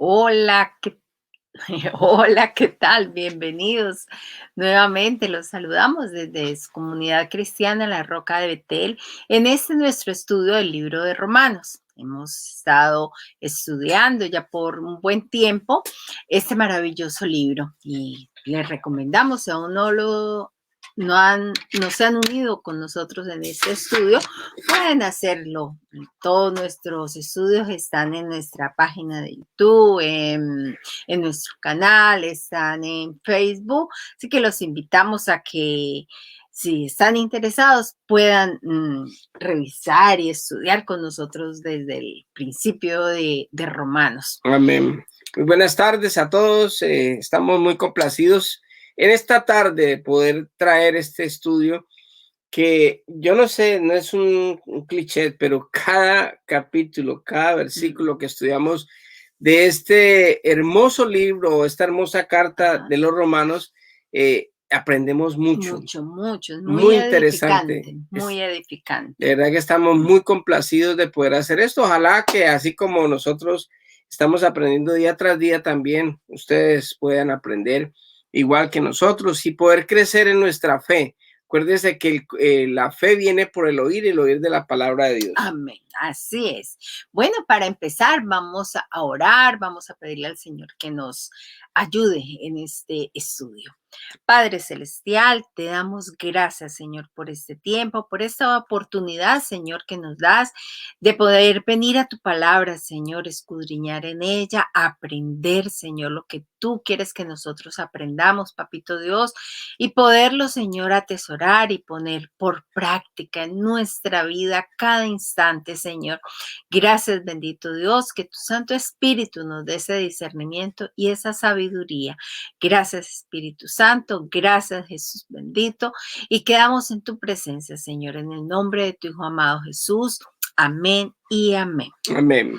Hola, hola, ¿qué tal? Bienvenidos nuevamente. Los saludamos desde su comunidad cristiana La Roca de Betel en este nuestro estudio del libro de Romanos. Hemos estado estudiando ya por un buen tiempo este maravilloso libro y les recomendamos, si aún no se han unido con nosotros en este estudio, pueden hacerlo. Todos nuestros estudios están en nuestra página de YouTube, en nuestro canal, están en Facebook, así que los invitamos a que si están interesados puedan revisar y estudiar con nosotros desde el principio de Romanos. Amén. Muy buenas tardes a todos. Estamos muy complacidos en esta tarde de poder traer este estudio que yo no sé, no es un cliché, pero cada capítulo, cada versículo que estudiamos de este hermoso libro, esta hermosa carta de los Romanos, aprendemos mucho. Mucho, es Muy edificante, interesante. muy edificante. De verdad que estamos muy complacidos de poder hacer esto. Ojalá que así como nosotros estamos aprendiendo día tras día, también ustedes puedan aprender igual que nosotros y poder crecer en nuestra fe. Acuérdense que la fe viene por el oír de la palabra de Dios. Amén, así es. Bueno, para empezar, vamos a orar, vamos a pedirle al Señor que nos ayude en este estudio. Padre Celestial, te damos gracias, Señor, por este tiempo, por esta oportunidad, Señor, que nos das de poder venir a tu palabra, Señor, escudriñar en ella, aprender, Señor, lo que tú quieres que nosotros aprendamos, Papito Dios, y poderlo, Señor, atesorar y poner por práctica en nuestra vida cada instante, Señor. Gracias, bendito Dios, que tu Santo Espíritu nos dé ese discernimiento y esa sabiduría. Gracias, Espíritu Santo. Gracias, Jesús bendito. Y quedamos en tu presencia, Señor, en el nombre de tu Hijo amado Jesús. Amén y amén. Amén.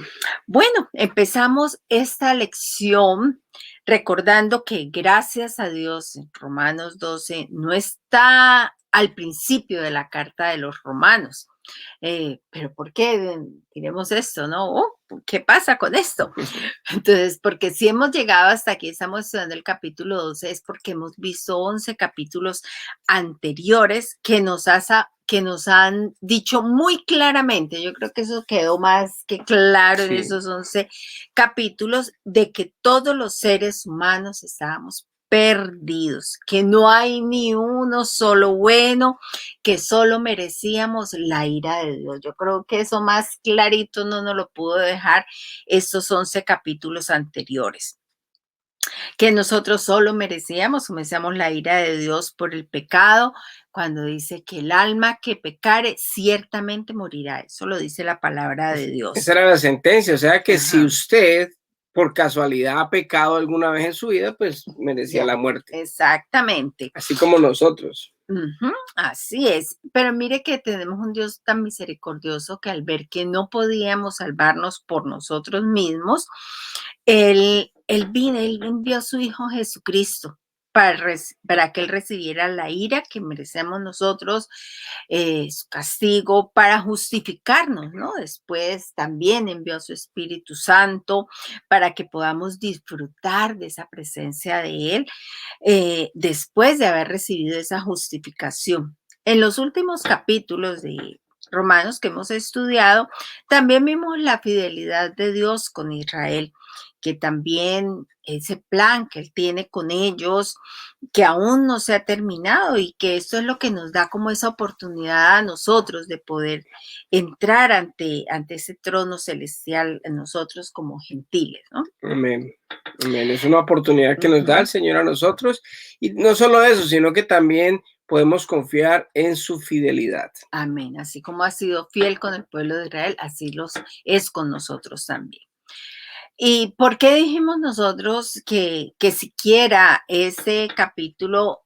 Bueno, empezamos esta lección recordando que gracias a Dios, en Romanos 12 no está al principio de la carta de los Romanos. Pero ¿por qué diremos esto, no? ¿Qué pasa con esto? Entonces, porque si hemos llegado hasta aquí, estamos estudiando el capítulo 12, es porque hemos visto 11 capítulos anteriores que nos han dicho muy claramente, yo creo que eso quedó más que claro en esos 11 capítulos, de que todos los seres humanos estábamos perdidos, que no hay ni uno solo bueno, que solo merecíamos la ira de Dios. Yo creo que eso más clarito no nos lo pudo dejar estos 11 capítulos anteriores, que nosotros solo merecíamos la ira de Dios por el pecado, cuando dice que el alma que pecare ciertamente morirá. Eso lo dice la palabra de Dios. Esa era la sentencia, o sea que si usted por casualidad ha pecado alguna vez en su vida, pues merecía la muerte. Exactamente. Así como nosotros. Así es, pero mire que tenemos un Dios tan misericordioso que al ver que no podíamos salvarnos por nosotros mismos, Él envió a su Hijo Jesucristo para que Él recibiera la ira que merecemos nosotros, su castigo, para justificarnos, ¿no? Después también envió a su Espíritu Santo para que podamos disfrutar de esa presencia de Él después de haber recibido esa justificación. En los últimos capítulos de Romanos que hemos estudiado, también vimos la fidelidad de Dios con Israel, que también ese plan que Él tiene con ellos, que aún no se ha terminado y que esto es lo que nos da como esa oportunidad a nosotros de poder entrar ante ese trono celestial nosotros como gentiles, ¿no? Amén. Amén. Es una oportunidad que nos da el Señor a nosotros y no solo eso, sino que también podemos confiar en su fidelidad. Amén. Así como ha sido fiel con el pueblo de Israel, así los es con nosotros también. ¿Y por qué dijimos nosotros que siquiera ese capítulo,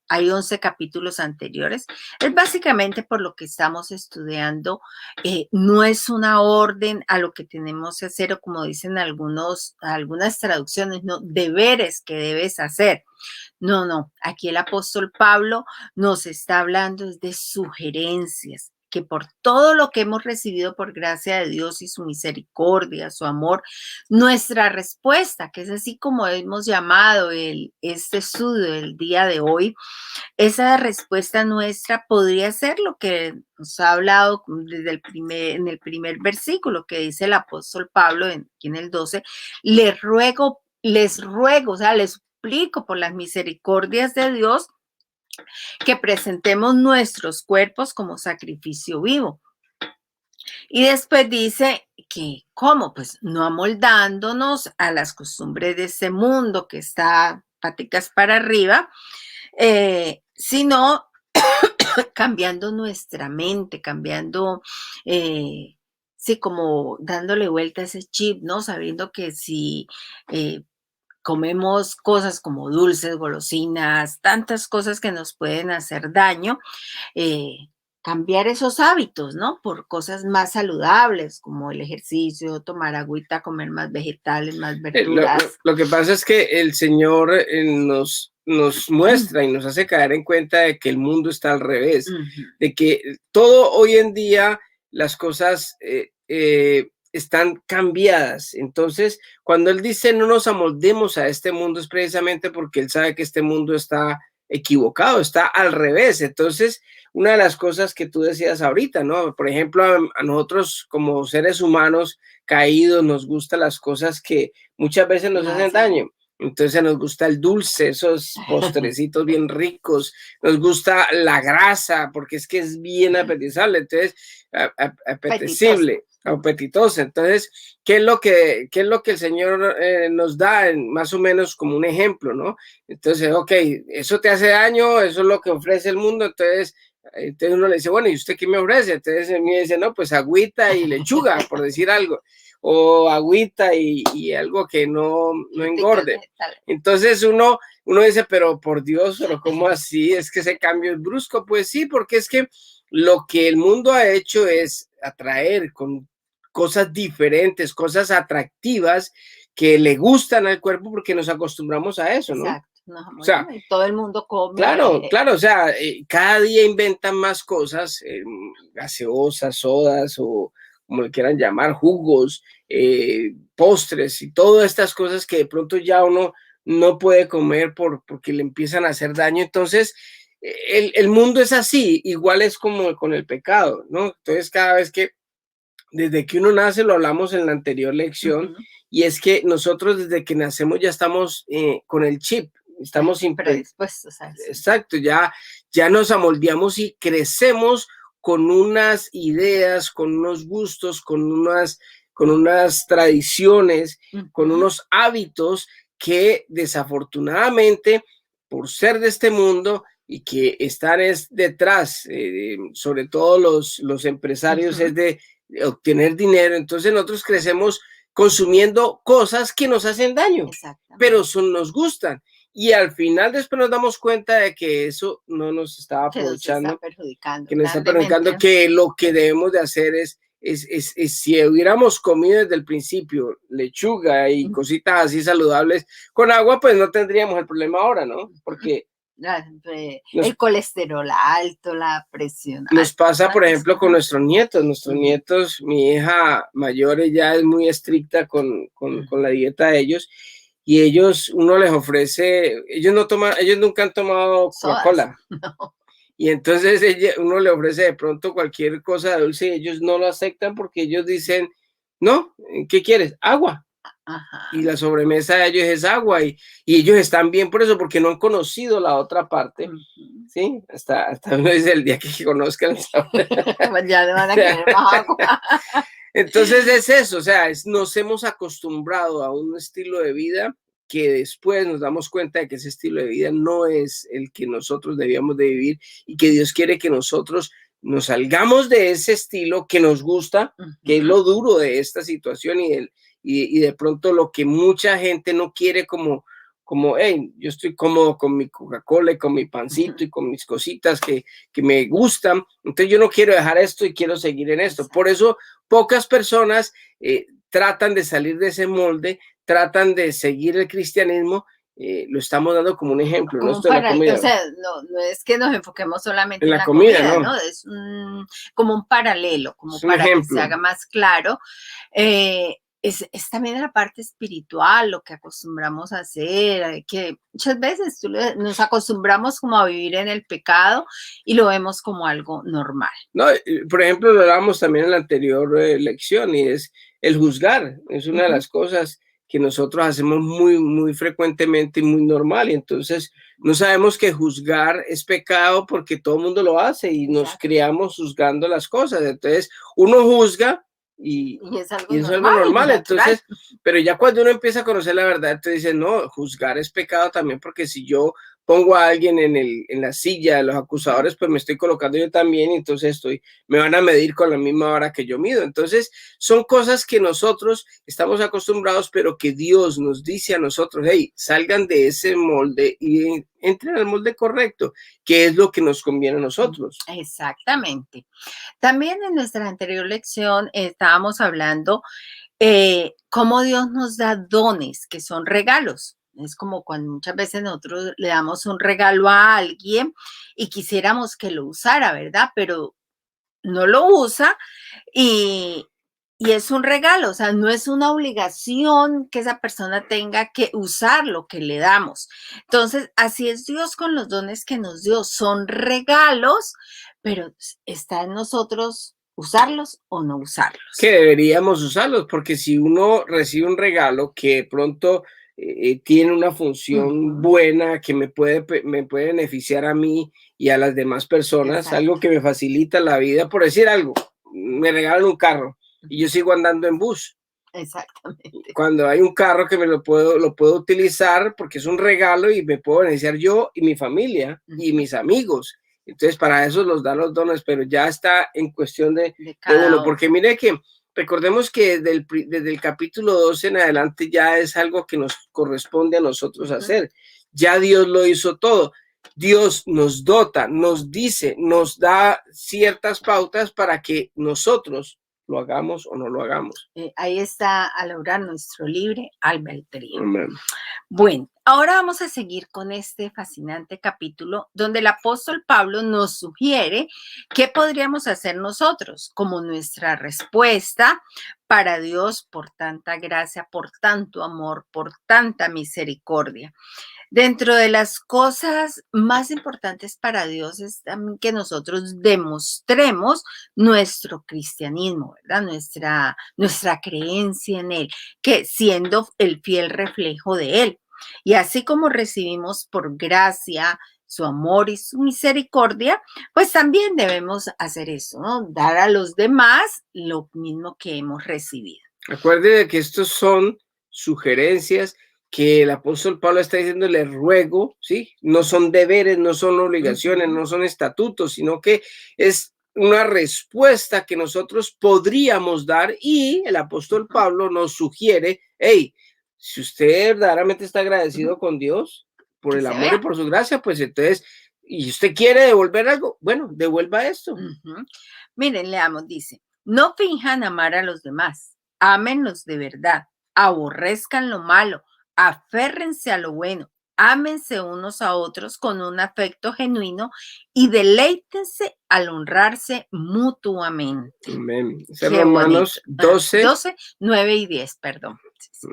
hay 11 capítulos anteriores? Es básicamente por lo que estamos estudiando. No es una orden a lo que tenemos que hacer, o como dicen algunas traducciones, no, deberes que debes hacer. No, aquí el apóstol Pablo nos está hablando de sugerencias. que por todo lo que hemos recibido por gracia de Dios y su misericordia, su amor, nuestra respuesta, que es así como hemos llamado este estudio del día de hoy, esa respuesta nuestra podría ser lo que nos ha hablado desde en el primer versículo que dice el apóstol Pablo aquí en el 12, les ruego, o sea, les suplico por las misericordias de Dios que presentemos nuestros cuerpos como sacrificio vivo. Y después dice que, ¿cómo? Pues no amoldándonos a las costumbres de ese mundo que está paticas para arriba, sino cambiando nuestra mente, cambiando, sí, como dándole vuelta a ese chip, ¿no? Sabiendo que si comemos cosas como dulces, golosinas, tantas cosas que nos pueden hacer daño, cambiar esos hábitos, ¿no? Por cosas más saludables, como el ejercicio, tomar agüita, comer más vegetales, más verduras. Lo que pasa es que el Señor nos muestra y nos hace caer en cuenta de que el mundo está al revés, de que todo hoy en día las cosas están cambiadas. Entonces, cuando Él dice no nos amoldemos a este mundo, es precisamente porque Él sabe que este mundo está equivocado, está al revés. Entonces, una de las cosas que tú decías ahorita, ¿no? Por ejemplo, a nosotros como seres humanos caídos nos gustan las cosas que muchas veces nos hacen daño. Entonces nos gusta el dulce, esos postrecitos bien ricos, nos gusta la grasa, porque es que es bien apetecible, entonces apetecible, apetitoso. Entonces, ¿qué es lo que el Señor nos da más o menos como un ejemplo, ¿no? Entonces, ok, eso te hace daño, eso es lo que ofrece el mundo, entonces uno le dice, bueno, ¿y usted qué me ofrece? Entonces me dice, no, pues agüita y lechuga, por decir algo, o agüita y algo que no engorde. Entonces uno dice, pero por Dios, pero ¿cómo así? Es que ese cambio es brusco. Pues sí, porque es que lo que el mundo ha hecho es atraer con cosas diferentes, cosas atractivas que le gustan al cuerpo porque nos acostumbramos a eso, ¿no? Exacto. No, o sea, todo el mundo come. Claro, claro, o sea, cada día inventan más cosas, gaseosas, sodas o como le quieran llamar, jugos, postres y todas estas cosas que de pronto ya uno no puede comer porque le empiezan a hacer daño. Entonces, el mundo es así, igual es como con el pecado, ¿no? Entonces, cada vez que, desde que uno nace, lo hablamos en la anterior lección, y es que nosotros desde que nacemos ya estamos con el chip. Estamos predispuestos a eso. Exacto, ya nos amoldeamos y crecemos con unas ideas, con unos gustos, con unas tradiciones, con unos hábitos que desafortunadamente, por ser de este mundo y que están detrás, sobre todo los empresarios, es de obtener dinero. Entonces nosotros crecemos consumiendo cosas que nos hacen daño, pero nos gustan. Y al final después nos damos cuenta de que eso no nos estaba aprovechando, que nos está perjudicando, que lo que debemos de hacer es si hubiéramos comido desde el principio lechuga y cositas así saludables con agua, pues no tendríamos el problema ahora, ¿no? Porque el colesterol alto, la presión alta. Nos pasa, por ejemplo, con nuestros nietos, mi hija mayor ya es muy estricta con la dieta de ellos. Y uno les ofrece, ellos nunca han tomado Coca-Cola. No. Y entonces uno le ofrece de pronto cualquier cosa de dulce y ellos no lo aceptan porque ellos dicen, no, ¿qué quieres? Agua. Ajá. Y la sobremesa de ellos es agua y ellos están bien por eso, porque no han conocido la otra parte. ¿Sí? Hasta uno dice el día que conozcan. Ya le van a querer más agua. Entonces es eso, o sea, nos hemos acostumbrado a un estilo de vida que después nos damos cuenta de que ese estilo de vida no es el que nosotros debíamos de vivir y que Dios quiere que nosotros nos salgamos de ese estilo que nos gusta, que es lo duro de esta situación y de pronto lo que mucha gente no quiere como hey, yo estoy cómodo con mi Coca-Cola y con mi pancito y con mis cositas que me gustan, entonces yo no quiero dejar esto y quiero seguir en esto. Por eso pocas personas tratan de salir de ese molde, tratan de seguir el cristianismo lo estamos dando como un ejemplo, como ¿no? Esto de la comida. o sea, no es que nos enfoquemos solamente En en la la comida, comida, ¿no? ¿no? Es como un paralelo, como Es un para que se ejemplo. haga más claro. Es también la parte espiritual, lo que acostumbramos a hacer, que muchas veces nos acostumbramos como a vivir en el pecado y lo vemos como algo normal. No, por ejemplo, lo hablábamos también en la anterior lección y es el juzgar. Es una de las cosas que nosotros hacemos muy, muy frecuentemente y muy normal. Y entonces no sabemos que juzgar es pecado porque todo el mundo lo hace y nos criamos juzgando las cosas. Entonces uno juzga y es algo es algo normal, normal. natural. Entonces, pero ya cuando uno empieza a conocer la verdad, entonces dice, no, juzgar es pecado también porque si yo pongo a alguien en la silla de los acusadores, pues me estoy colocando yo también y entonces me van a medir con la misma vara que yo mido. Entonces, son cosas que nosotros estamos acostumbrados, pero que Dios nos dice a nosotros, hey, salgan de ese molde y entren al molde correcto, que es lo que nos conviene a nosotros. Exactamente. También en nuestra anterior lección estábamos hablando cómo Dios nos da dones, que son regalos. Es como cuando muchas veces nosotros le damos un regalo a alguien y quisiéramos que lo usara, ¿verdad? Pero no lo usa y, y es un regalo, o sea, no es una obligación que esa persona tenga que usar lo que le damos. Entonces, así es Dios con los dones que nos dio. Son regalos, pero está en nosotros usarlos o no usarlos. Que deberíamos usarlos, porque si uno recibe un regalo que de pronto tiene una función buena, que me puede beneficiar a mí y a las demás personas, Exacto. algo que me facilita la vida, por decir algo, me regalan un carro y yo sigo andando en bus. Exactamente. Cuando hay un carro que lo puedo utilizar porque es un regalo y me puedo beneficiar yo y mi familia y mis amigos. Entonces, para eso los dan los dones, pero ya está en cuestión de uno, porque mire que recordemos que desde el capítulo 12 en adelante ya es algo que nos corresponde a nosotros hacer. Ya Dios lo hizo todo. Dios nos dota, nos dice, nos da ciertas pautas para que nosotros lo hagamos o no lo hagamos. Ahí está al obrar nuestro libre albedrío. Amén. Bueno, ahora vamos a seguir con este fascinante capítulo donde el apóstol Pablo nos sugiere qué podríamos hacer nosotros como nuestra respuesta para Dios por tanta gracia, por tanto amor, por tanta misericordia. Dentro de las cosas más importantes para Dios es también que nosotros demostremos nuestro cristianismo, ¿verdad? Nuestra creencia en Él, que siendo el fiel reflejo de Él. Y así como recibimos por gracia su amor y su misericordia, pues también debemos hacer eso, ¿no? Dar a los demás lo mismo que hemos recibido. Acuérdate que estos son sugerencias que el apóstol Pablo está diciendo, le ruego, ¿sí? No son deberes, no son obligaciones, no son estatutos, sino que es una respuesta que nosotros podríamos dar y el apóstol Pablo nos sugiere, hey, si usted verdaderamente está agradecido con Dios por el amor y por su gracia, pues entonces, y usted quiere devolver algo, bueno, devuelva esto. Miren, leamos, dice, no finjan amar a los demás, ámenlos de verdad, aborrezcan lo malo, aférrense a lo bueno, ámense unos a otros con un afecto genuino y deleítense al honrarse mutuamente. Amén. Qué Romanos bonito. 12, 9 y 10, perdón. Sí.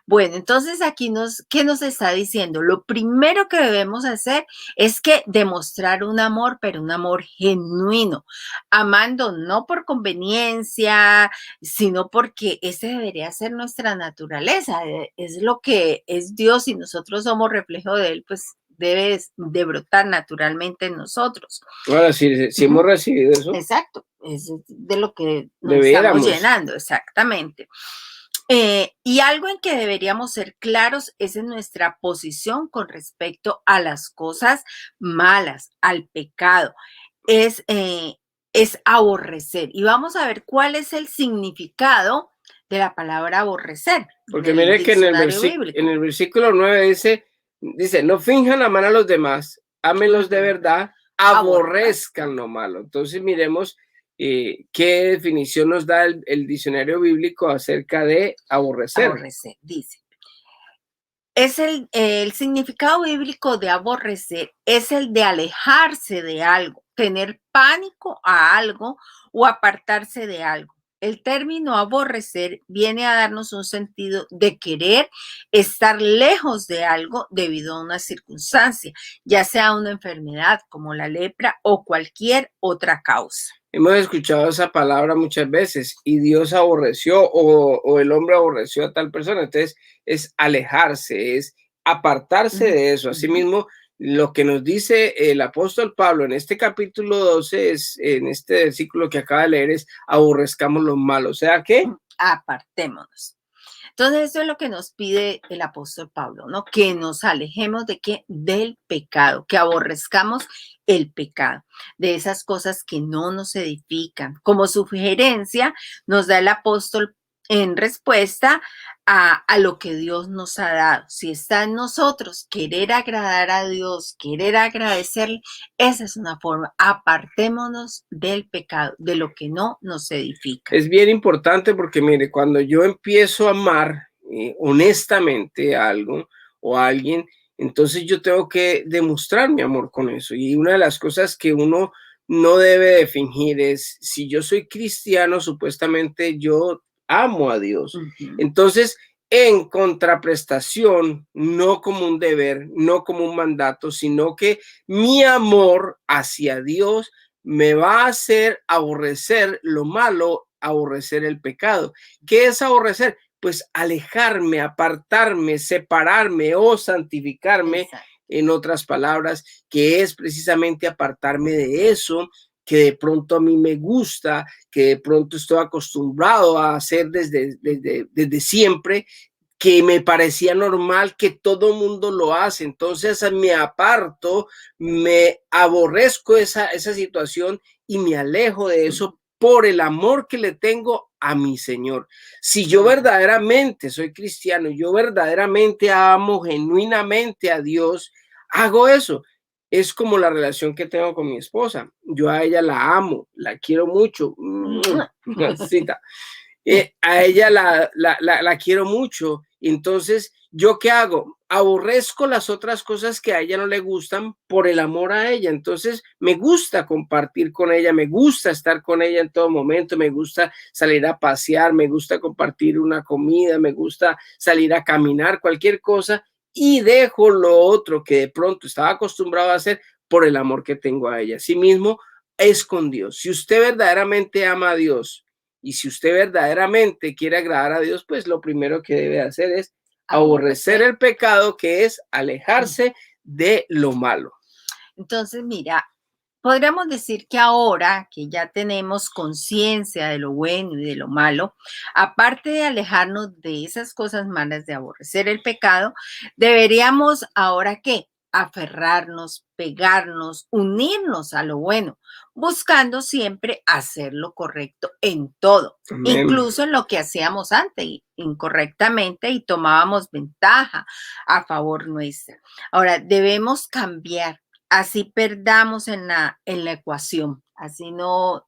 Bueno, entonces aquí ¿qué nos está diciendo? Lo primero que debemos hacer es que demostrar un amor, pero un amor genuino, amando no por conveniencia, sino porque ese debería ser nuestra naturaleza, es lo que es Dios y nosotros somos reflejo de Él, pues debe de brotar naturalmente en nosotros. Ahora, si hemos recibido eso. Exacto, es de lo que nos estamos llenando, exactamente. Y algo en que deberíamos ser claros es en nuestra posición con respecto a las cosas malas, al pecado. Es aborrecer. Y vamos a ver cuál es el significado de la palabra aborrecer. Porque mire que en el versículo 9 dice, no finjan amar a los demás, ámenlos de verdad, aborrezcan lo malo. Entonces miremos qué definición nos da el diccionario bíblico acerca de aborrecer. Aborrecer, dice. Es el significado bíblico de aborrecer, es el de alejarse de algo, tener pánico a algo o apartarse de algo. El término aborrecer viene a darnos un sentido de querer estar lejos de algo debido a una circunstancia, ya sea una enfermedad como la lepra o cualquier otra causa. Hemos escuchado esa palabra muchas veces y Dios aborreció o el hombre aborreció a tal persona. Entonces es alejarse, es apartarse de eso. Asimismo, lo que nos dice el apóstol Pablo en este capítulo 12 es, en este versículo que acaba de leer, es aborrezcamos lo malo. O sea que apartémonos. Entonces, eso es lo que nos pide el apóstol Pablo, ¿no? Que nos alejemos de qué? Del pecado, que aborrezcamos el pecado, de esas cosas que no nos edifican. Como sugerencia, nos da el apóstol en respuesta a lo que Dios nos ha dado. Si está en nosotros querer agradar a Dios, querer agradecerle, esa es una forma. Apartémonos del pecado, de lo que no nos edifica. es bien importante porque, mire, cuando yo empiezo a amar honestamente a algo o a alguien, entonces yo tengo que demostrar mi amor con eso. Y una de las cosas que uno no debe de fingir es, si yo soy cristiano, supuestamente yo amo a Dios. Entonces, en contraprestación, no como un deber, no como un mandato, sino que mi amor hacia Dios me va a hacer aborrecer lo malo, aborrecer el pecado. ¿Qué es aborrecer? Pues alejarme, apartarme, separarme o santificarme. Exacto. En otras palabras, que es precisamente apartarme de eso que de pronto a mí me gusta, que de pronto estoy acostumbrado a hacer desde siempre, que me parecía normal, que todo mundo lo hace. Entonces me aparto, me aborrezco esa situación y me alejo de eso por el amor que le tengo a mi Señor. Si yo verdaderamente soy cristiano, yo verdaderamente amo genuinamente a Dios, hago eso. Es como la relación que tengo con mi esposa. Yo a ella la amo, la quiero mucho. A ella la quiero mucho. Entonces, ¿yo qué hago? Aborrezco las otras cosas que a ella no le gustan por el amor a ella. Entonces, me gusta compartir con ella, me gusta estar con ella en todo momento, me gusta salir a pasear, me gusta compartir una comida, me gusta salir a caminar, cualquier cosa, y dejo lo otro que de pronto estaba acostumbrado a hacer por el amor que tengo a ella. Asimismo, es con Dios. Si usted verdaderamente ama a Dios, y si usted verdaderamente quiere agradar a Dios, pues lo primero que debe hacer es aborrecer el pecado, que es alejarse de lo malo. Entonces, mira, podríamos decir que ahora que ya tenemos conciencia de lo bueno y de lo malo, aparte de alejarnos de esas cosas malas, de aborrecer el pecado, deberíamos ahora ¿qué? Aferrarnos, pegarnos, unirnos a lo bueno, buscando siempre hacer lo correcto en todo, incluso en lo que hacíamos antes incorrectamente y tomábamos ventaja a favor nuestra. Ahora, debemos cambiar, así perdamos en la ecuación, así no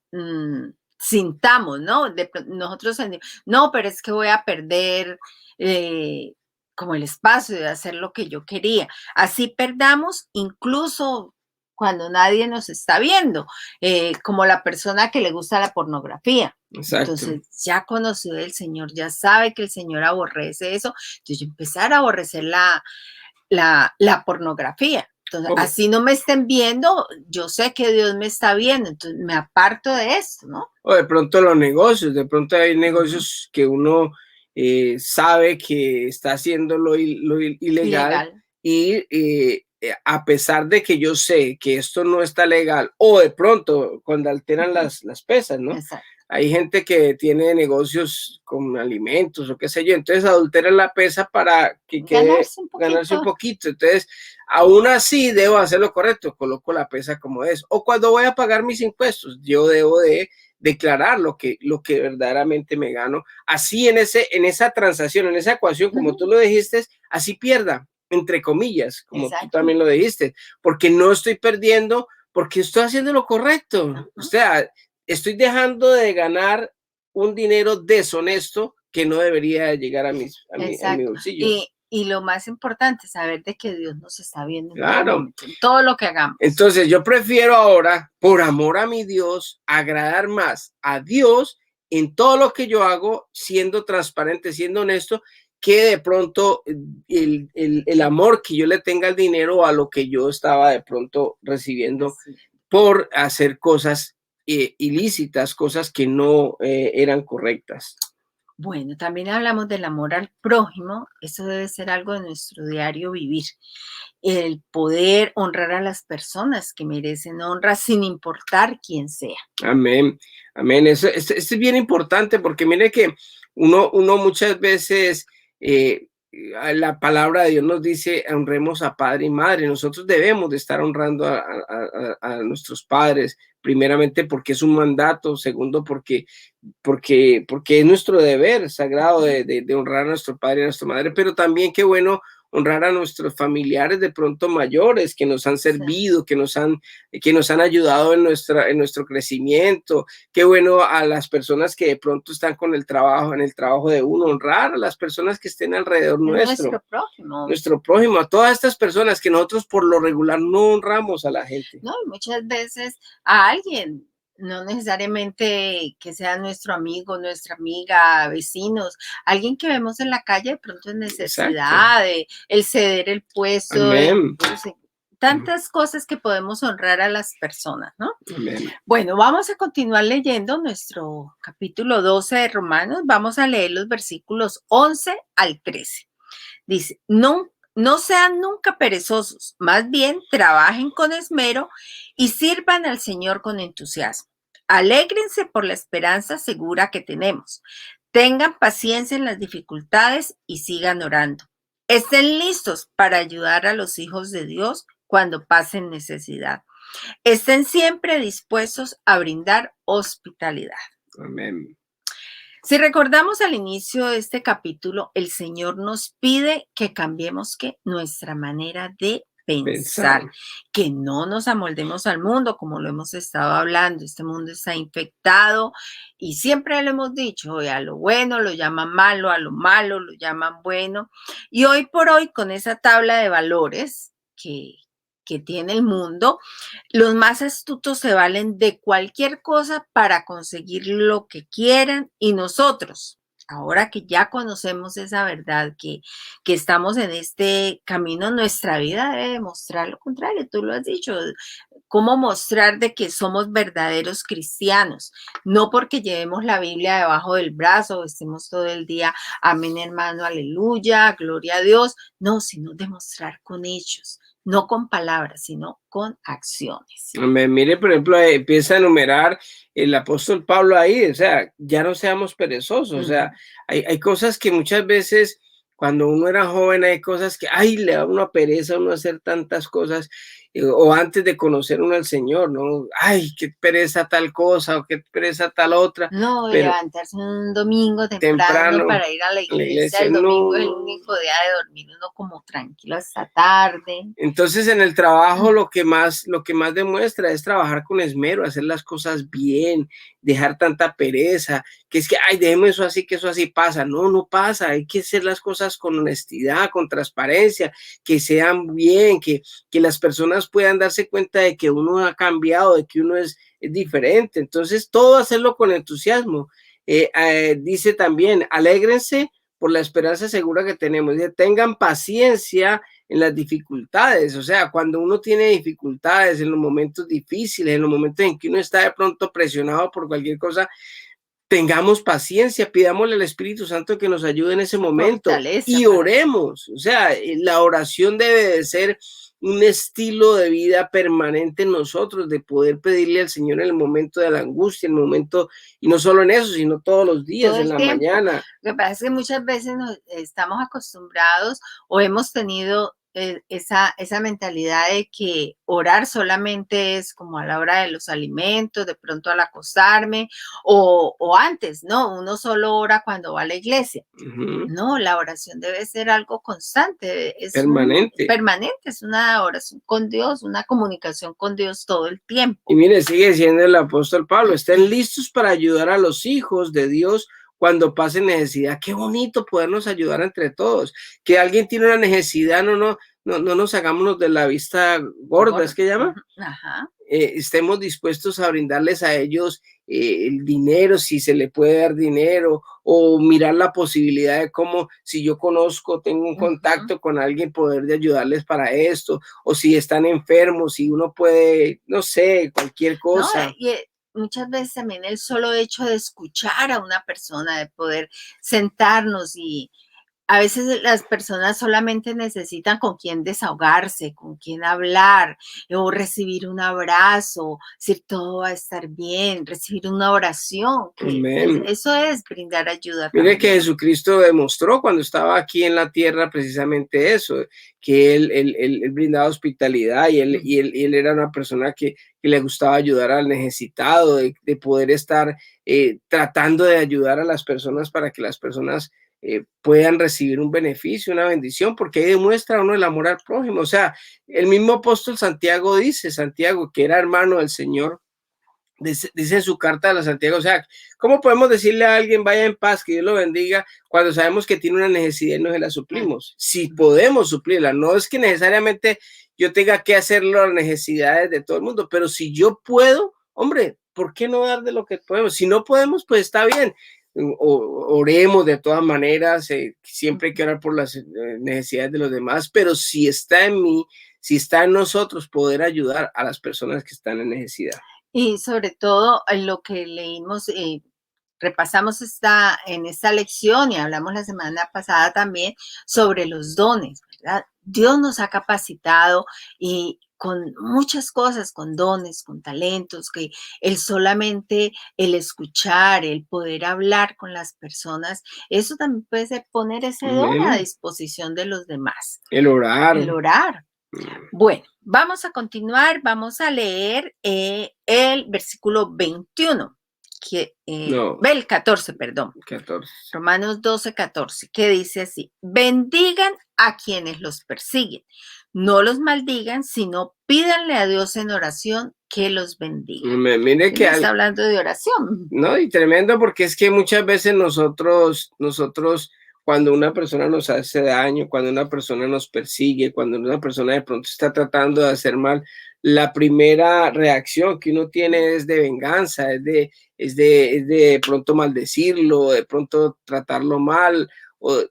sintamos, ¿no? Nosotros, no, pero es que voy a perder como el espacio de hacer lo que yo quería. Así perdamos incluso cuando nadie nos está viendo, como la persona que le gusta la pornografía. Exacto. Entonces ya conoció del Señor, ya sabe que el Señor aborrece eso, entonces yo empezar a aborrecer la pornografía. Entonces, así no me estén viendo, yo sé que Dios me está viendo, entonces me aparto de esto, ¿no? O de pronto los negocios, de pronto hay negocios que uno sabe que está haciendo lo ilegal. Y a pesar de que yo sé que esto no está legal, o de pronto cuando alteran las pesas, ¿no? Exacto. Hay gente que tiene negocios con alimentos o qué sé yo, entonces adulteran la pesa para que quede, ganarse un poquito. Entonces, aún así debo hacer lo correcto, coloco la pesa como es. O cuando voy a pagar mis impuestos, yo debo de declarar lo que verdaderamente me gano. Así en esa transacción, en esa ecuación, como tú lo dijiste, así pierda, entre comillas, como Exacto. Tú también lo dijiste, porque no estoy perdiendo, porque estoy haciendo lo correcto. O sea, estoy dejando de ganar un dinero deshonesto que no debería llegar a mi bolsillo. Y lo más importante es saber de que Dios nos está viendo en todo Claro. momento, en todo lo que hagamos. Entonces yo prefiero ahora, por amor a mi Dios, agradar más a Dios en todo lo que yo hago, siendo transparente, siendo honesto, que de pronto el amor que yo le tenga al dinero a lo que yo estaba de pronto recibiendo Sí. por hacer cosas ilícitas, cosas que no eran correctas. Bueno, también hablamos del amor al prójimo. Eso debe ser algo de nuestro diario vivir. El poder honrar a las personas que merecen honra sin importar quién sea. Amén, amén. Eso es bien importante porque mire que uno muchas veces, la palabra de Dios nos dice, honremos a padre y madre. Nosotros debemos de estar honrando a nuestros padres, primeramente porque es un mandato, segundo porque es nuestro deber sagrado de honrar a nuestro padre y a nuestra madre, pero también qué bueno honrar a nuestros familiares de pronto mayores que nos han servido, que nos han ayudado en nuestro crecimiento. Qué bueno a las personas que de pronto están con el trabajo de uno, honrar a las personas que estén alrededor nuestro prójimo, a todas estas personas que nosotros por lo regular no honramos a la gente. No, y muchas veces a alguien, no necesariamente que sea nuestro amigo, nuestra amiga, vecinos, alguien que vemos en la calle de pronto en necesidad, el ceder el puesto, tantas cosas que podemos honrar a las personas, ¿no? Amén. Bueno, vamos a continuar leyendo nuestro capítulo 12 de Romanos, vamos a leer los versículos 11 al 13. Dice, no sean nunca perezosos, más bien trabajen con esmero y sirvan al Señor con entusiasmo. Alégrense por la esperanza segura que tenemos. Tengan paciencia en las dificultades y sigan orando. Estén listos para ayudar a los hijos de Dios cuando pasen necesidad. Estén siempre dispuestos a brindar hospitalidad. Amén. Si recordamos al inicio de este capítulo, el Señor nos pide que cambiemos nuestra manera de pensar, que no nos amoldemos al mundo, como lo hemos estado hablando. Este mundo está infectado y siempre lo hemos dicho, a lo bueno lo llaman malo, a lo malo lo llaman bueno. Y hoy por hoy, con esa tabla de valores que tiene el mundo, los más astutos se valen de cualquier cosa para conseguir lo que quieran y nosotros, ahora que ya conocemos esa verdad, que estamos en este camino, nuestra vida debe demostrar lo contrario. Tú lo has dicho, cómo mostrar de que somos verdaderos cristianos, no porque llevemos la Biblia debajo del brazo o estemos todo el día, amén hermano, aleluya, gloria a Dios, no, sino demostrar con hechos, no con palabras, sino con acciones. Mire, por ejemplo, empieza a enumerar el apóstol Pablo ahí, o sea, ya no seamos perezosos, o sea, hay cosas que muchas veces cuando uno era joven hay cosas que, ay, le da una pereza a uno hacer tantas cosas, o antes de conocer uno al Señor, ¿no? Ay, qué pereza tal cosa, o qué pereza tal otra. No, pero levantarse un domingo temprano para ir a la iglesia, el domingo es el único día de dormir uno como tranquilo hasta tarde. Entonces en el trabajo lo que más demuestra es trabajar con esmero, hacer las cosas bien, dejar tanta pereza, que es que, ay, déjeme eso así, que eso así pasa. No, no pasa, hay que hacer las cosas con honestidad, con transparencia, que sean bien, que las personas puedan darse cuenta de que uno ha cambiado, de que uno es diferente. Entonces todo hacerlo con entusiasmo. Dice también, alégrense por la esperanza segura que tenemos. Dice, tengan paciencia en las dificultades, o sea, cuando uno tiene dificultades, en los momentos difíciles, en los momentos en que uno está de pronto presionado por cualquier cosa, tengamos paciencia, pidámosle al Espíritu Santo que nos ayude en ese momento y oremos. O sea, la oración debe de ser un estilo de vida permanente en nosotros, de poder pedirle al Señor en el momento de la angustia, en el momento, y no solo en eso, sino todos los días, en la mañana. Lo que pasa es que muchas veces estamos acostumbrados o hemos tenido esa mentalidad de que orar solamente es como a la hora de los alimentos, de pronto al acostarme o antes, ¿no? Uno solo ora cuando va a la iglesia. No, la oración debe ser algo constante, es permanente, es una oración con Dios, una comunicación con Dios todo el tiempo. Y mire, sigue diciendo el apóstol Pablo, estén listos para ayudar a los hijos de Dios cuando pase necesidad. Qué bonito podernos ayudar entre todos. Que alguien tiene una necesidad, no nos hagamos de la vista gorda, ¿es que llama? Ajá. Estemos dispuestos a brindarles a ellos el dinero, si se le puede dar dinero, o mirar la posibilidad de cómo, si yo conozco, tengo un contacto con alguien, poder de ayudarles para esto, o si están enfermos, si uno puede, no sé, cualquier cosa. No, y muchas veces también el solo hecho de escuchar a una persona, de poder sentarnos y a veces las personas solamente necesitan con quién desahogarse, con quién hablar, o recibir un abrazo, decir todo va a estar bien, recibir una oración, que eso es brindar ayuda Mire también. que Jesucristo demostró cuando estaba aquí en la tierra precisamente eso, que él brindaba hospitalidad y él era una persona que le gustaba ayudar al necesitado, de poder estar tratando de ayudar a las personas para que las personas puedan recibir un beneficio, una bendición, porque ahí demuestra uno el amor al prójimo. O sea, el mismo apóstol Santiago dice, Santiago, que era hermano del Señor, dice en su carta a la Santiago, o sea, ¿cómo podemos decirle a alguien vaya en paz, que Dios lo bendiga, cuando sabemos que tiene una necesidad y no se la suplimos? Si podemos suplirla, no es que necesariamente yo tenga que hacerlo a las necesidades de todo el mundo, pero si yo puedo, hombre, ¿por qué no dar de lo que podemos? Si no podemos, pues está bien. Oremos de todas maneras, siempre hay que orar por las necesidades de los demás, pero si está en mí, si está en nosotros poder ayudar a las personas que están en necesidad. Y sobre todo lo que leímos, repasamos en esta lección y hablamos la semana pasada también sobre los dones, ¿verdad? Dios nos ha capacitado y con muchas cosas, con dones, con talentos, que solamente el escuchar, el poder hablar con las personas, eso también puede ser poner ese don a disposición de los demás. El orar. El orar. Bueno, vamos a continuar, vamos a leer el versículo 21, el 14, perdón. 14. Romanos 12, 14, que dice así: bendigan a quienes los persiguen, no los maldigan, sino pídanle a Dios en oración que los bendiga. Mire que está hablando de oración. No, y tremendo, porque es que muchas veces nosotros, cuando una persona nos hace daño, cuando una persona nos persigue, cuando una persona de pronto está tratando de hacer mal, la primera reacción que uno tiene es de venganza, es de pronto maldecirlo, de pronto tratarlo mal.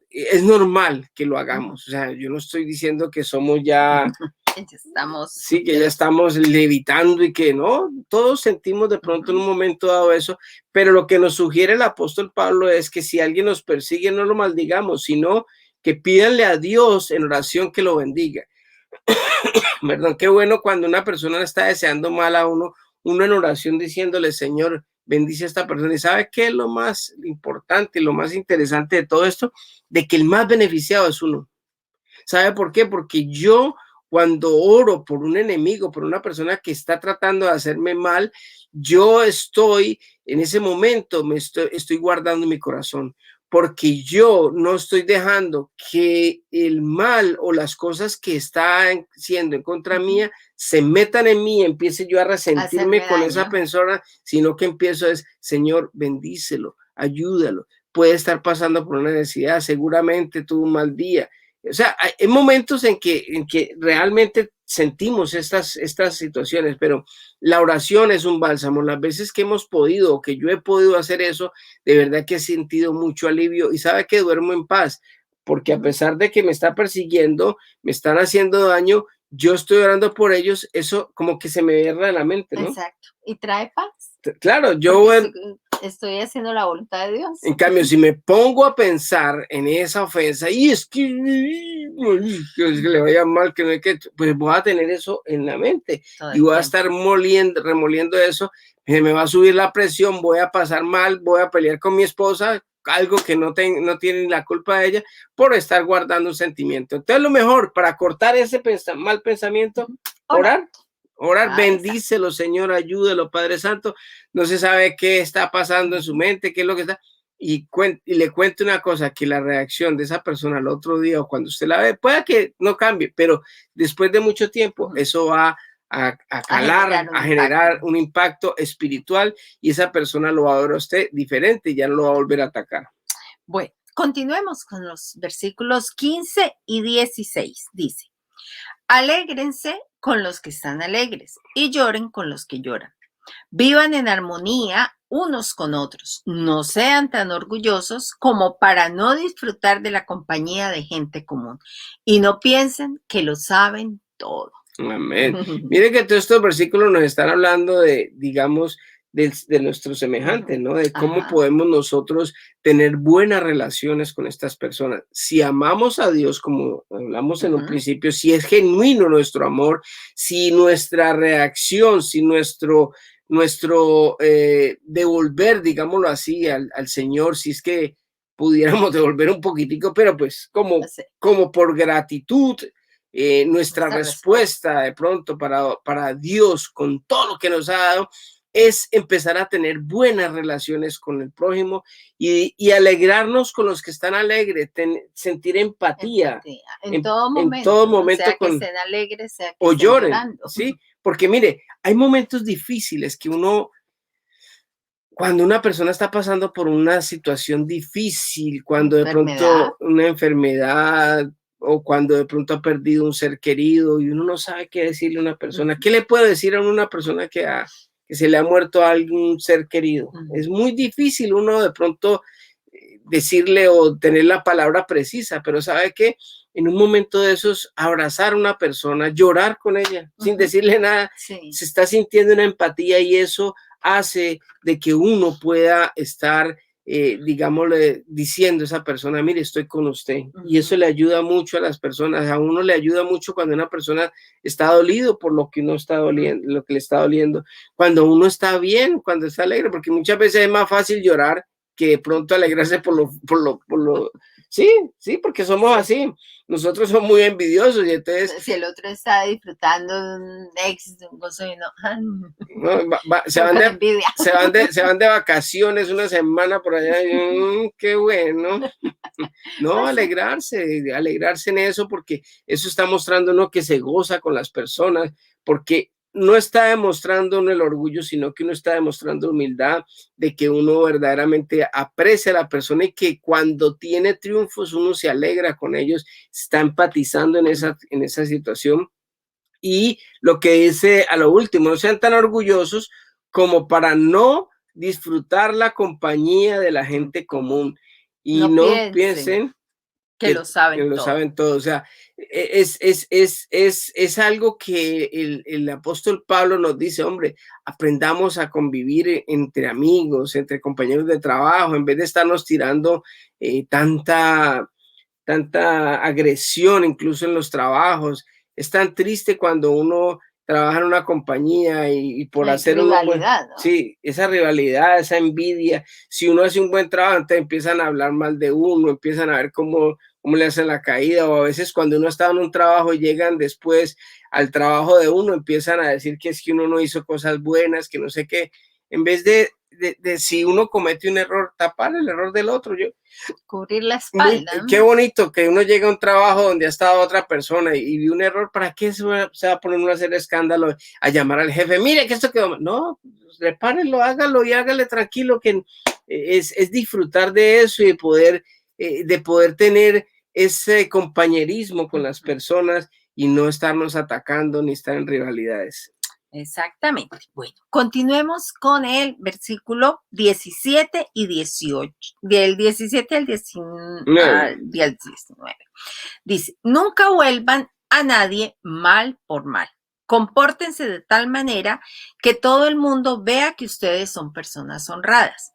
Es normal que lo hagamos. O sea, yo no estoy diciendo que somos ya sí, que ya estamos levitando y que no, todos sentimos de pronto en un momento dado eso, pero lo que nos sugiere el apóstol Pablo es que si alguien nos persigue, no lo maldigamos, sino que pídanle a Dios en oración que lo bendiga. Perdón, qué bueno cuando una persona está deseando mal a uno en oración diciéndole, Señor, bendice a esta persona. ¿Y sabe qué es lo más importante, lo más interesante de todo esto? De que el más beneficiado es uno. ¿Sabe por qué? Porque yo, cuando oro por un enemigo, por una persona que está tratando de hacerme mal, yo estoy en ese momento, estoy guardando mi corazón, porque yo no estoy dejando que el mal o las cosas que están siendo en contra mía se metan en mí, empiece yo a resentirme con esa persona, sino que empiezo es, Señor, bendícelo, ayúdalo, puede estar pasando por una necesidad, seguramente tuvo un mal día. O sea, hay momentos en que realmente sentimos estas situaciones, pero la oración es un bálsamo. Las veces que hemos podido o que yo he podido hacer eso, de verdad que he sentido mucho alivio y sabe que duermo en paz, porque a pesar de que me está persiguiendo, me están haciendo daño, yo estoy orando por ellos, eso como que se me cierra de la mente, ¿no? Exacto. Y trae paz. Claro, yo estoy haciendo la voluntad de Dios. En cambio, si me pongo a pensar en esa ofensa y es que le vaya mal, que no hay que, pues voy a tener eso en la mente y voy a estar remoliendo eso, me va a subir la presión, voy a pasar mal, voy a pelear con mi esposa, algo que no tiene la culpa de ella por estar guardando un sentimiento. Entonces, lo mejor para cortar ese mal pensamiento, orar. Bendícelo, Señor, ayúdelo, Padre Santo. No se sabe qué está pasando en su mente, qué es lo que está. Y le cuento una cosa, que la reacción de esa persona al otro día o cuando usted la ve, puede que no cambie, pero después de mucho tiempo, eso va a calar, a generar un impacto espiritual, y esa persona lo va a ver a usted diferente y ya no lo va a volver a atacar. Bueno, continuemos con los versículos 15 y 16. Dice, alégrense con los que están alegres y lloren con los que lloran. Vivan en armonía unos con otros. No sean tan orgullosos como para no disfrutar de la compañía de gente común y no piensen que lo saben todo. Amén. Miren que todos estos versículos nos están hablando de, digamos, de nuestros semejantes, ¿no? De cómo podemos nosotros tener buenas relaciones con estas personas. Si amamos a Dios, como hablamos en un principio, si es genuino nuestro amor, si nuestra reacción, si nuestro devolver, digámoslo así, al Señor, si es que pudiéramos devolver un poquitico, pero pues como por gratitud, nuestra respuesta de pronto para Dios con todo lo que nos ha dado es empezar a tener buenas relaciones con el prójimo y alegrarnos con los que están alegres, sentir empatía. En todo momento, sea que estén alegres, sea que o estén lloren, llorando. ¿sí? Porque mire, hay momentos difíciles que cuando una persona está pasando por una situación difícil, cuando de pronto una enfermedad, o cuando de pronto ha perdido un ser querido y uno no sabe qué decirle a una persona. ¿Qué le puede decir a una persona que se le ha muerto a algún ser querido? Es muy difícil uno de pronto decirle o tener la palabra precisa, pero sabe que en un momento de esos, abrazar a una persona, llorar con ella, sin decirle nada, se está sintiendo una empatía, y eso hace de que uno pueda estar digámosle, diciendo a esa persona, mire, estoy con usted. Y eso le ayuda mucho a las personas. A uno le ayuda mucho cuando una persona está dolido por lo que uno está doliendo, lo que le está doliendo. Cuando uno está bien, cuando está alegre, porque muchas veces es más fácil llorar que de pronto alegrarse por lo sí, porque somos así. Nosotros somos muy envidiosos, y entonces si el otro está disfrutando de un éxito, un gozo, y se van de vacaciones una semana por allá, y, qué bueno. No, alegrarse en eso, porque eso está mostrando uno que se goza con las personas, porque no está demostrando uno el orgullo, sino que uno está demostrando humildad, de que uno verdaderamente aprecia a la persona, y que cuando tiene triunfos uno se alegra con ellos, está empatizando en esa situación. Y lo que dice a lo último, no sean tan orgullosos como para no disfrutar la compañía de la gente común, y no piensen que lo saben todo. O sea, es algo que el apóstol Pablo nos dice, hombre, aprendamos a convivir entre amigos, entre compañeros de trabajo, en vez de estarnos tirando tanta agresión, incluso en los trabajos. Es tan triste cuando uno trabaja en una compañía y por hacer rivalidad, ¿no? Sí, esa rivalidad, esa envidia. Si uno hace un buen trabajo, entonces empiezan a hablar mal de uno, empiezan a ver cómo le hacen la caída, o a veces cuando uno está en un trabajo y llegan después al trabajo de uno, empiezan a decir que es que uno no hizo cosas buenas, que no sé qué, en vez de si uno comete un error, tapar el error del otro. Cubrir la espalda. Qué bonito que uno llegue a un trabajo donde ha estado otra persona y vi un error. ¿Para qué se va a poner uno a hacer escándalo, a llamar al jefe? Mire que esto quedó. No, repárenlo, hágalo y hágale tranquilo, que es disfrutar de eso, y de poder tener ese compañerismo con las personas, y no estarnos atacando ni estar en rivalidades. Exactamente. Bueno, continuemos con el versículo 17 y 18, del 17 al 19. Dice, nunca vuelvan a nadie mal por mal. Compórtense de tal manera que todo el mundo vea que ustedes son personas honradas.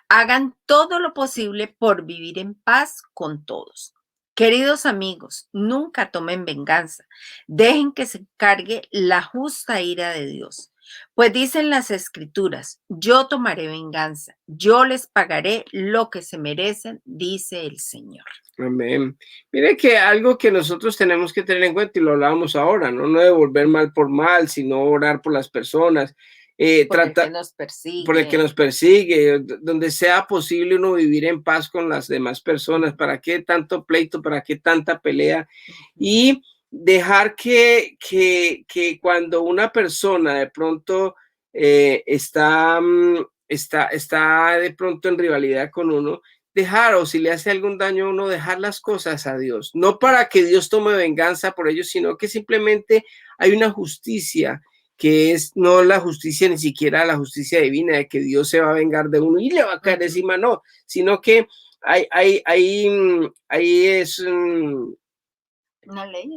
Hagan todo lo posible por vivir en paz con todos. Queridos amigos, nunca tomen venganza. Dejen que se cargue la justa ira de Dios. Pues dicen las escrituras, yo tomaré venganza, yo les pagaré lo que se merecen, dice el Señor. Amén. Mire que algo que nosotros tenemos que tener en cuenta, y lo hablábamos ahora, no devolver mal por mal, sino orar por las personas. Por el que nos persigue. Por el que nos persigue, donde sea posible uno vivir en paz con las demás personas. ¿Para qué tanto pleito? ¿Para qué tanta pelea? Y dejar que cuando una persona de pronto está de pronto en rivalidad con uno, dejar, o si le hace algún daño a uno, dejar las cosas a Dios, no para que Dios tome venganza por ellos, sino que simplemente hay una justicia que es no la justicia, ni siquiera la justicia divina de que Dios se va a vengar de uno y le va a caer encima, no, sino que hay es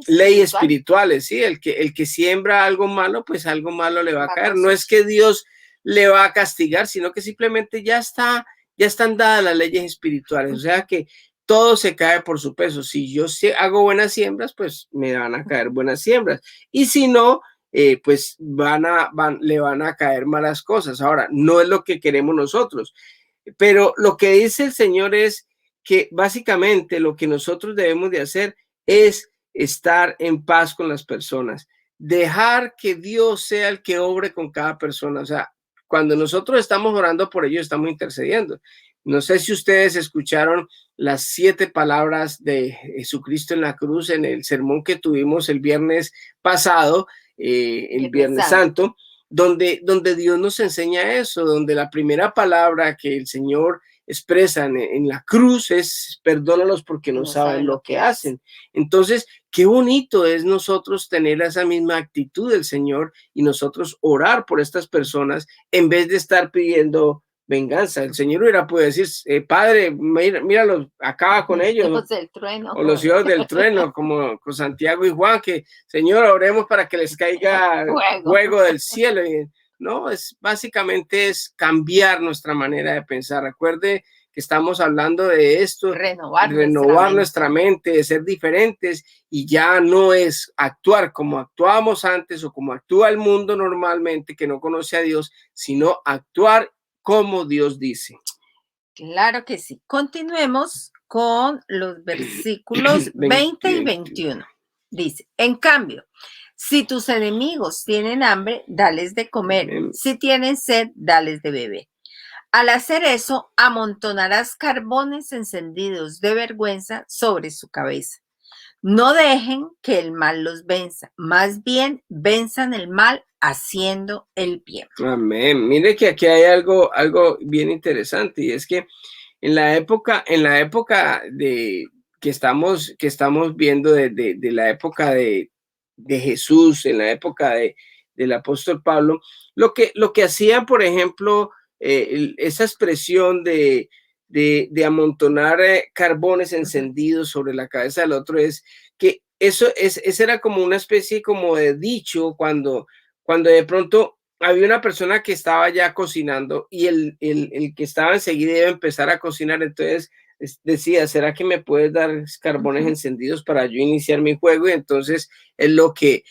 ley espirituales, ¿sí? El que siembra algo malo, pues algo malo le va a caer. No es que Dios le va a castigar, sino que simplemente ya están dadas las leyes espirituales. O sea que todo se cae por su peso. Si yo hago buenas siembras, pues me van a caer buenas siembras. Y si no, pues le van a caer malas cosas. Ahora, no es lo que queremos nosotros. Pero lo que dice el Señor es que básicamente lo que nosotros debemos de hacer es estar en paz con las personas, dejar que Dios sea el que obre con cada persona. O sea, cuando nosotros estamos orando por ellos, estamos intercediendo. No sé si ustedes escucharon las 7 palabras de Jesucristo en la cruz en el sermón que tuvimos el viernes pasado, el Viernes Santo, donde Dios nos enseña eso, donde la primera palabra que el Señor expresa en la cruz es perdónalos porque no saben lo que hacen. Entonces, qué bonito es nosotros tener esa misma actitud del Señor y nosotros orar por estas personas en vez de estar pidiendo venganza. El Señor hubiera podido decir, Padre, míralos, acaba con ellos. Hijos del trueno. O los hijos del trueno, como con Santiago y Juan, que Señor, oremos para que les caiga fuego del cielo. No, básicamente es cambiar nuestra manera de pensar. Recuerde que estamos hablando de esto, renovar nuestra mente, de ser diferentes, y ya no es actuar como actuábamos antes o como actúa el mundo normalmente que no conoce a Dios, sino actuar como Dios dice. Claro que sí. Continuemos con los versículos 20 y 21. Dice, en cambio, si tus enemigos tienen hambre, dales de comer. Si tienen sed, dales de beber. Al hacer eso, amontonarás carbones encendidos de vergüenza sobre su cabeza. No dejen que el mal los venza, más bien venzan el mal haciendo el bien. Amén. Mire que aquí hay algo bien interesante, y es que en la época de que estamos viendo de la época de Jesús, en la época del apóstol Pablo, lo que hacían, por ejemplo, esa expresión de amontonar carbones encendidos sobre la cabeza del otro, es que eso era como una especie como de dicho cuando de pronto había una persona que estaba ya cocinando y el que estaba enseguida iba a empezar a cocinar. Entonces decía, ¿será que me puedes dar carbones encendidos para yo iniciar mi juego? Y entonces era lo que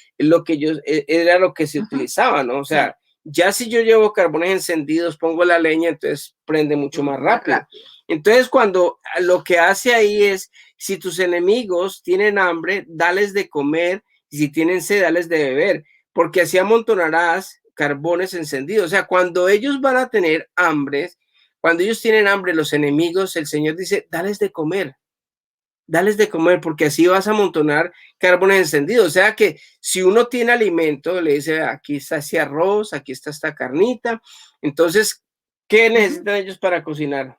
se utilizaba, ¿no? O sea, ya si yo llevo carbones encendidos, pongo la leña, entonces prende mucho más rápido. Entonces, cuando lo que hace ahí es, si tus enemigos tienen hambre, dales de comer, y si tienen sed, dales de beber, porque así amontonarás carbones encendidos. O sea, cuando ellos van a tener hambre, cuando ellos tienen hambre, los enemigos, el Señor dice, dales de comer, porque así vas a amontonar carbones encendidos. O sea que si uno tiene alimento, le dice, aquí está ese arroz, aquí está esta carnita. Entonces, ¿qué necesitan ellos para cocinar?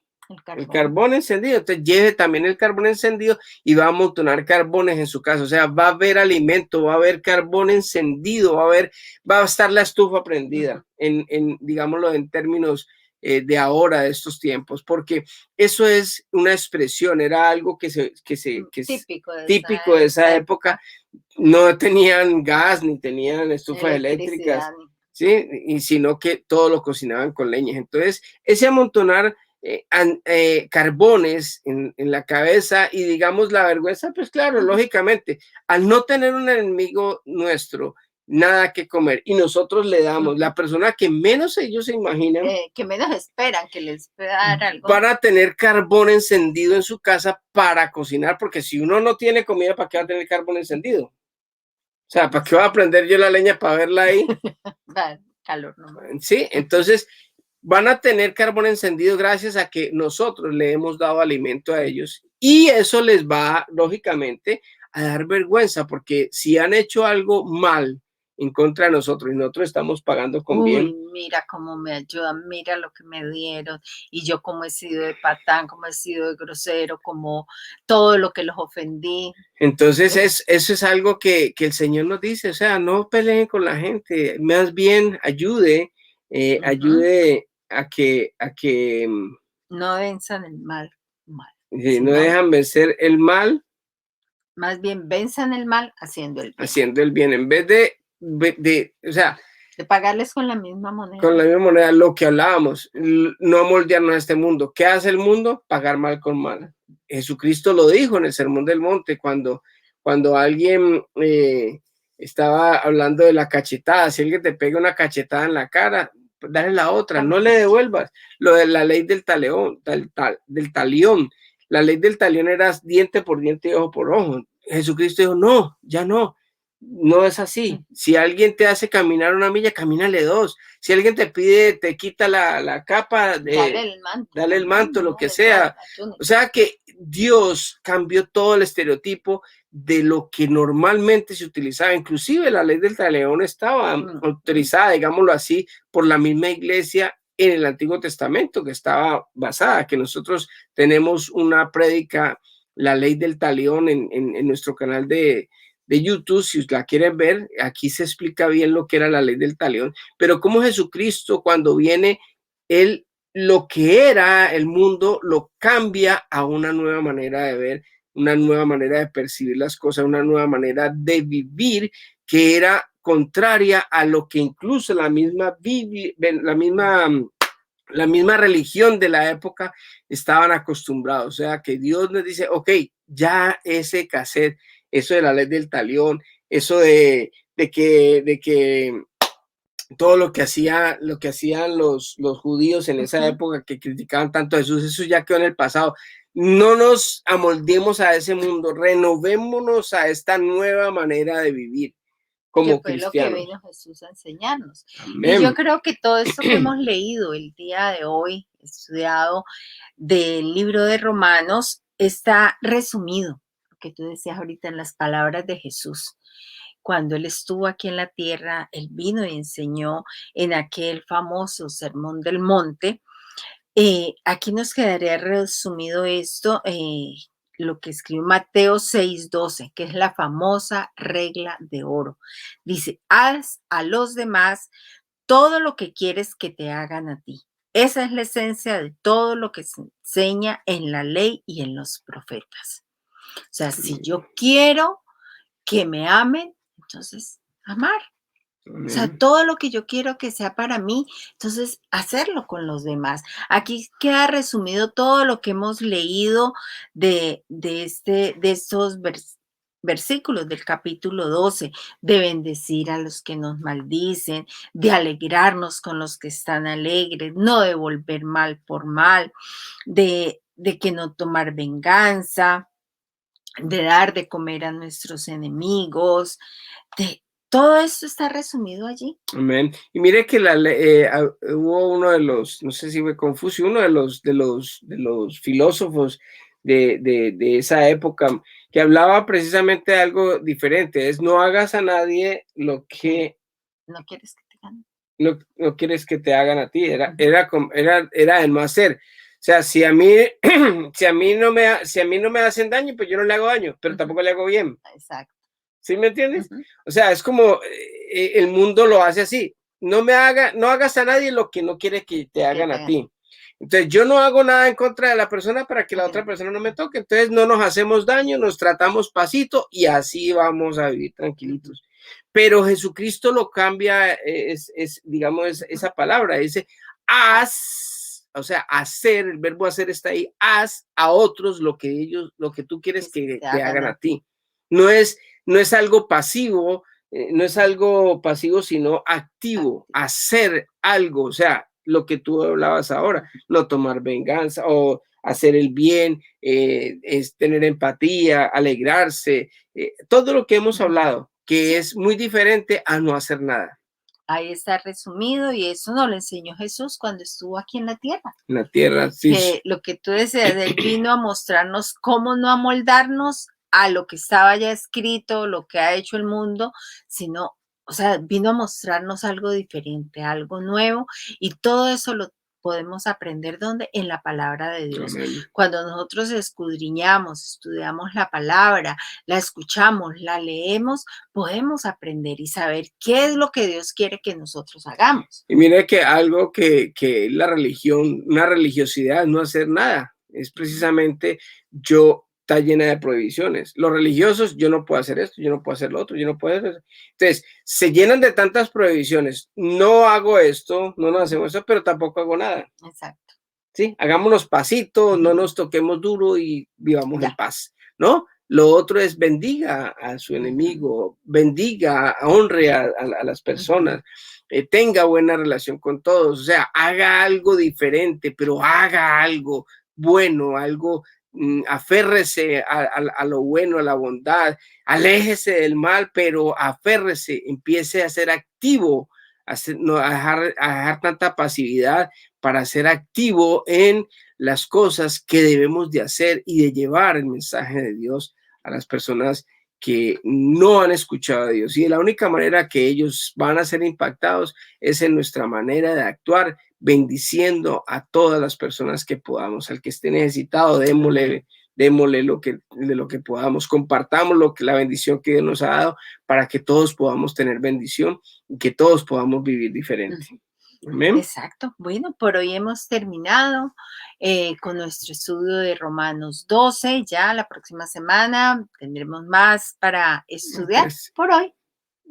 El carbón encendido. Entonces lleve también el carbón encendido y va a amontonar carbones en su casa. O sea, va a haber alimento, va a haber carbón encendido, va a estar la estufa prendida, digámoslo en términos de ahora, de estos tiempos, porque eso es una expresión, era algo que típico de esa época. No tenían gas ni tenían estufas eléctricas, ¿sí? Y sino que todo lo cocinaban con leñas. Entonces, ese amontonar carbones en la cabeza y digamos la vergüenza, pues claro, lógicamente, al no tener un enemigo nuestro, nada que comer, y nosotros le damos, la persona que menos ellos se imaginan, que menos esperan que les pueda dar algo, van a tener carbón encendido en su casa para cocinar, porque si uno no tiene comida, ¿para qué va a tener carbón encendido? O sea, ¿para qué va a prender yo la leña para verla ahí? Calor, ¿no? Sí, entonces van a tener carbón encendido gracias a que nosotros le hemos dado alimento a ellos, y eso les va, lógicamente, a dar vergüenza, porque si han hecho algo mal en contra de nosotros y nosotros estamos pagando con Uy, bien. mira cómo me ayudan, mira lo que me dieron, y yo cómo he sido de patán, cómo he sido de grosero, como todo lo que los ofendí. Entonces eso es algo que el Señor nos dice, o sea, no peleen con la gente, más bien ayude, ayude a que No venzan el mal, mal, no sino dejan vencer el mal más bien venzan el mal haciendo el bien. haciendo el bien, en vez o sea, De pagarles con la misma moneda. con la misma moneda, lo que hablábamos, no moldearnos a este mundo. ¿Qué hace el mundo? Pagar mal con mal. Jesucristo lo dijo en el Sermón del Monte, cuando alguien estaba hablando de la cachetada, si alguien te pega una cachetada en la cara, dale la otra, no le devuelvas. Lo de la ley del talión, del talión. La ley del talión era diente por diente y ojo por ojo. Jesucristo dijo, no, ya no. No es así. Si alguien te hace caminar una milla, camínale dos. Si alguien te pide, te quita la capa, dale el manto, lo que sea. O sea que Dios cambió todo el estereotipo de lo que normalmente se utilizaba. Inclusive la ley del talión estaba autorizada, digámoslo así, por la misma iglesia en el Antiguo Testamento, que estaba basada, que nosotros tenemos una prédica, la ley del talión, en nuestro canal de YouTube, si la quieren ver, aquí se explica bien lo que era la ley del talión, pero como Jesucristo cuando viene, él lo que era el mundo lo cambia a una nueva manera de ver, una nueva manera de percibir las cosas, una nueva manera de vivir que era contraria a lo que incluso la misma religión de la época estaban acostumbrados. O sea, que Dios nos dice, ok, ya ese cassette, eso de la ley del talión, eso de que todo lo que hacían los judíos en esa época que criticaban tanto a Jesús, eso ya quedó en el pasado. No nos amoldemos a ese mundo, renovémonos a esta nueva manera de vivir como que fue cristianos. Lo que vino Jesús a enseñarnos. Amén. Y yo creo que todo esto que hemos leído el día de hoy, estudiado del libro de Romanos, está resumido, que tú decías ahorita, en las palabras de Jesús. Cuando él estuvo aquí en la tierra, él vino y enseñó en aquel famoso Sermón del Monte. Aquí nos quedaría resumido esto, lo que escribió Mateo 6:12, que es la famosa regla de oro. Dice, haz a los demás todo lo que quieres que te hagan a ti. Esa es la esencia de todo lo que se enseña en la ley y en los profetas. O sea, si yo quiero que me amen, entonces amar. O sea, todo lo que yo quiero que sea para mí, entonces hacerlo con los demás. Aquí queda resumido todo lo que hemos leído de estos versículos del capítulo 12, de bendecir a los que nos maldicen, de alegrarnos con los que están alegres, no devolver mal por mal, de que no tomar venganza, de dar de comer a nuestros enemigos, de todo esto está resumido allí. Amén. Y mire que hubo uno de los, no sé si fue Confucio, uno de los filósofos de esa época, que hablaba precisamente de algo diferente, es no hagas a nadie lo que no quieres que te hagan. No quieres que te hagan a ti, era de no hacer. O sea, si a mí no me hacen daño, pues yo no le hago daño, pero tampoco le hago bien. Exacto. ¿Sí me entiendes? O sea, es como el mundo lo hace así. No hagas a nadie lo que no quiere que te hagan a ti. Entonces, yo no hago nada en contra de la persona para que la otra persona no me toque. Entonces, no nos hacemos daño, nos tratamos pasito y así vamos a vivir tranquilitos. Pero Jesucristo lo cambia, digamos, esa palabra, dice, haz, o sea, hacer, el verbo hacer está ahí, haz a otros lo que tú quieres que te hagan a ti. No es algo pasivo, sino activo, hacer algo, o sea, lo que tú hablabas ahora, no tomar venganza o hacer el bien, es tener empatía, alegrarse, todo lo que hemos hablado, que es muy diferente a no hacer nada. Ahí está resumido y eso nos lo enseñó Jesús cuando estuvo aquí en la tierra. En la tierra, sí. Que lo que tú decías, él vino a mostrarnos cómo no amoldarnos a lo que estaba ya escrito, lo que ha hecho el mundo, sino, o sea, vino a mostrarnos algo diferente, algo nuevo, y todo eso lo podemos aprender ¿dónde? En la palabra de Dios. Amén. Cuando nosotros escudriñamos, estudiamos la palabra, la escuchamos, la leemos, podemos aprender y saber qué es lo que Dios quiere que nosotros hagamos. Y mire que algo que la religión, una religiosidad, no hacer nada, es precisamente yo está llena de prohibiciones. Los religiosos, yo no puedo hacer esto, yo no puedo hacer lo otro, yo no puedo hacer eso. Entonces, se llenan de tantas prohibiciones. No hago esto, no nos hacemos esto, pero tampoco hago nada. Exacto. ¿Sí? Hagámonos pasitos, no nos toquemos duro y vivamos en Ya. paz, ¿no? Lo otro es bendiga a su enemigo, bendiga, honre a las personas, tenga buena relación con todos, o sea, haga algo diferente, pero haga algo bueno, algo, aférrese a lo bueno, a la bondad, aléjese del mal, pero aférrese, empiece a ser activo, no, a dejar tanta pasividad para ser activo en las cosas que debemos de hacer y de llevar el mensaje de Dios a las personas que no han escuchado a Dios. Y la única manera que ellos van a ser impactados es en nuestra manera de actuar, bendiciendo a todas las personas que podamos. Al que esté necesitado, démosle de lo que podamos, compartamos la bendición que Dios nos ha dado para que todos podamos tener bendición y que todos podamos vivir diferente. Amén. Exacto. Bueno, por hoy hemos terminado con nuestro estudio de Romanos 12. Ya la próxima semana tendremos más para estudiar. Pues, Por hoy.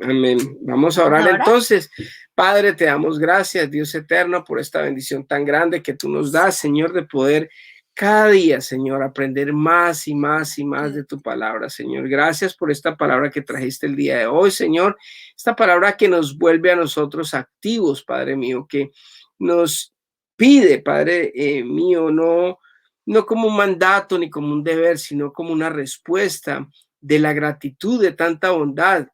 amén. Vamos a Vamos orar a orar. entonces. Padre, te damos gracias, Dios eterno, por esta bendición tan grande que tú nos das, Señor, de poder cada día, Señor, aprender más y más y más de tu palabra, Señor. Gracias por esta palabra que trajiste el día de hoy, Señor. Esta palabra que nos vuelve a nosotros activos, Padre mío, que nos pide, Padre mío, no como un mandato ni como un deber, sino como una respuesta de la gratitud de tanta bondad.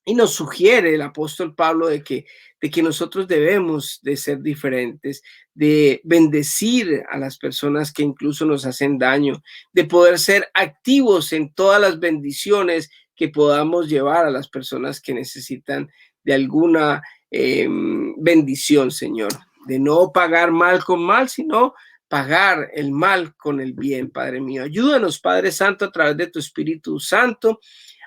Y nos sugiere el apóstol Pablo de que nosotros debemos de ser diferentes, de bendecir a las personas que incluso nos hacen daño, de poder ser activos en todas las bendiciones que podamos llevar a las personas que necesitan de alguna bendición, Señor, de no pagar mal con mal, sino pagar el mal con el bien, Padre mío. Ayúdanos, Padre Santo, a través de tu Espíritu Santo,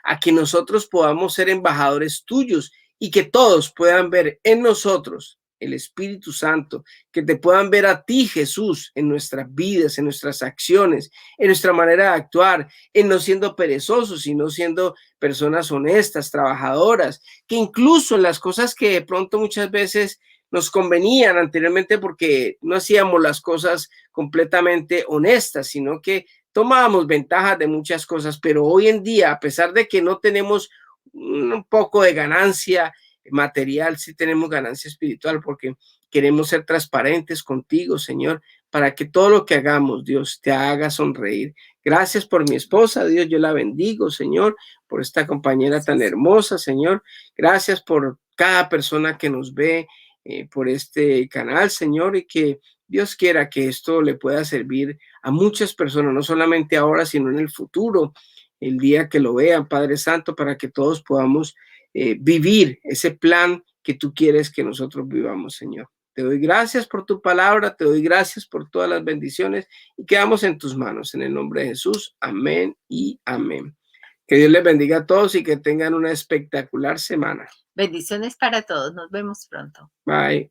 a que nosotros podamos ser embajadores tuyos y que todos puedan ver en nosotros el Espíritu Santo, que te puedan ver a ti, Jesús, en nuestras vidas, en nuestras acciones, en nuestra manera de actuar, en no siendo perezosos, sino siendo personas honestas, trabajadoras, que incluso en las cosas que de pronto muchas veces nos convenían anteriormente porque no hacíamos las cosas completamente honestas, sino que tomábamos ventaja de muchas cosas, pero hoy en día, a pesar de que no tenemos un poco de ganancia material, sí tenemos ganancia espiritual porque queremos ser transparentes contigo, Señor, para que todo lo que hagamos, Dios, te haga sonreír. Gracias por mi esposa, Dios, yo la bendigo, Señor, por esta compañera tan hermosa, Señor. Gracias por cada persona que nos ve por este canal, Señor, y que Dios quiera que esto le pueda servir a muchas personas, no solamente ahora, sino en el futuro, el día que lo vean, Padre Santo, para que todos podamos vivir ese plan que tú quieres que nosotros vivamos, Señor. Te doy gracias por tu palabra, te doy gracias por todas las bendiciones y quedamos en tus manos, en el nombre de Jesús. Amén y amén. Que Dios les bendiga a todos y que tengan una espectacular semana. Bendiciones para todos. Nos vemos pronto. Bye.